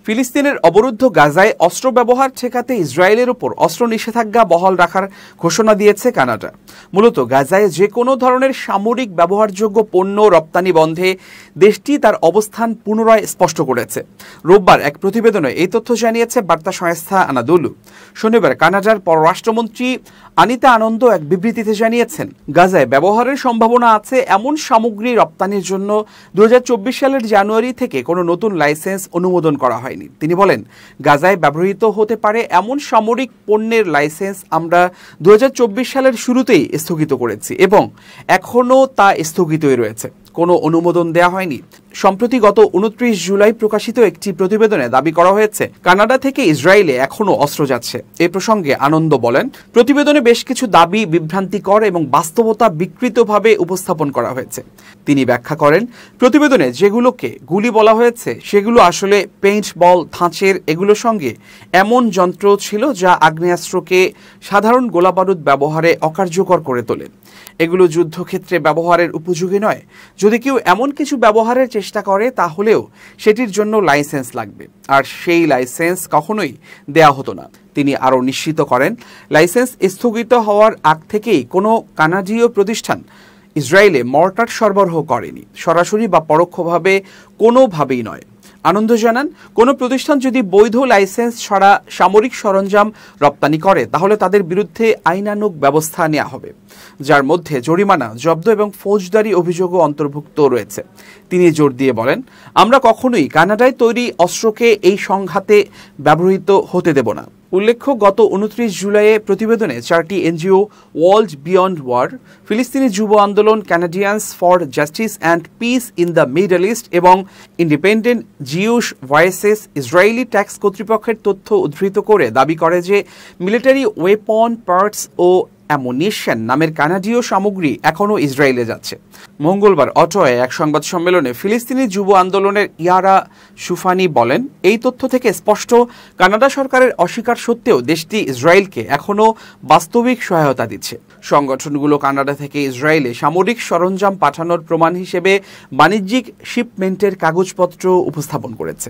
ফিলিস্তিনের অবরুদ্ধ গাজায় অস্ত্র ব্যবহার ঠেকাতে ইসরায়েলের উপর অস্ত্র নিষেধাজ্ঞা বহাল রাখার ঘোষণা দিয়েছে কানাডা। মূলত গাজায় যে কোনো ধরনের সামরিক ব্যবহারযোগ্য পণ্য রপ্তানি বন্ধে দেশটি তার অবস্থান পুনরায় স্পষ্ট করেছে। রোববার এক প্রতিবেদনে এই তথ্য জানিয়েছে বার্তা সংস্থা আনাদোলু। শনিবার কানাডার পররাষ্ট্রমন্ত্রী আনিতা আনন্দ এক বিবৃতিতে জানিয়েছেন, গাজায় ব্যবহারের সম্ভাবনা আছে এমন সামগ্রী রপ্তানির জন্য 2024 সালের জানুয়ারি থেকে কোনো নতুন লাইসেন্স অনুমোদন করা হয়নি। তিনি বলেন, গাজায় ব্যবহৃত হতে পারে এমন সামরিক পণ্যের লাইসেন্স আমরা 2024 সালের শুরুতেই স্থগিত করেছি এবং এখনও তা স্থগিতই রয়েছে, কোনো অনুমোদন দেওয়া হয়নি। সম্প্রতি গত 29 জুলাই প্রকাশিত একটি প্রতিবেদনে দাবি করা হয়েছে কানাডা থেকে ইসরায়েলে এখনও অস্ত্র যাচ্ছে। এ প্রসঙ্গে আনন্দ বলেন, প্রতিবেদনে বেশ কিছু দাবি বিভ্রান্তিকর এবং বাস্তবতা বিকৃতভাবে উপস্থাপন করা হয়েছে। তিনি ব্যাখ্যা করেন, প্রতিবেদনে যেগুলোকে গুলি বলা হয়েছে সেগুলো আসলে পেইন্ট বল ধাঁচের এগুলোর সঙ্গে এমন যন্ত্র ছিল যা আগ্নেয়াস্ত্রকে সাধারণ গোলাবারুদ ব্যবহারে অকার্যকর করে তোলে। এগুলো যুদ্ধক্ষেত্রে ব্যবহারের উপযোগী নয়। যদি কেউ এমন কিছু ব্যবহারের চেষ্টা করে তাহলেও সেটির জন্য লাইসেন্স লাগবে, আর সেই লাইসেন্স কখনোই দেয়া হতো না। তিনি আরও নিশ্চিত করেন, লাইসেন্স স্থগিত হওয়ার আগ থেকেই কোনো কানাডীয় প্রতিষ্ঠান ইসরায়েলে মর্টার সরবরাহ করেনি, সরাসরি বা পরোক্ষভাবে কোনোভাবেই নয়। আনন্দ জানান, কোনো প্রতিষ্ঠান যদি বৈধ লাইসেন্স ছাড়া সামরিক সরঞ্জাম রপ্তানি করে তাহলে তাদের বিরুদ্ধে আইনানুগ ব্যবস্থা নেওয়া হবে, যার মধ্যে জরিমানা, জব্দ এবং ফৌজদারি অভিযোগও অন্তর্ভুক্ত রয়েছে। তিনি জোর দিয়ে বলেন, আমরা কখনোই কানাডায় তৈরি অস্ত্রকে এই সংঘাতে ব্যবহৃত হতে দেব না। উল্লেখ্য, গত 29 জুলাইয়ে প্রতিবেদনে 4টি এনজিও, ওয়ার্ল্ড বিয়ন্ড ওয়ার, ফিলিস্তিনি যুব আন্দোলন, Canadians for justice and peace in the Middle East এবং independent Jews voices Israeli tax কর্তৃপক্ষের তথ্য উদ্ধৃত করে দাবি করে যে মিলিটারি ওয়েপন পার্টস ও অ্যামুনিশন নামের কানাডীয় সামগ্রী এখনও ইসরায়েলে যাচ্ছে। মঙ্গলবার অটোয়ায় এক সংবাদ সম্মেলনে ফিলিস্তিনি যুব আন্দোলনের ইয়ারা সুফানি বলেন, এই তথ্য থেকে স্পষ্ট, কানাডা সরকারের অস্বীকার সত্ত্বেও দেশটি ইসরায়েলকে এখনও বাস্তবিক সহায়তা দিচ্ছে। সংগঠনগুলো কানাডা থেকে ইসরায়েলে সামরিক সরঞ্জাম পাঠানোর প্রমাণ হিসেবে বাণিজ্যিক শিপমেন্টের কাগজপত্র উপস্থাপন করেছে।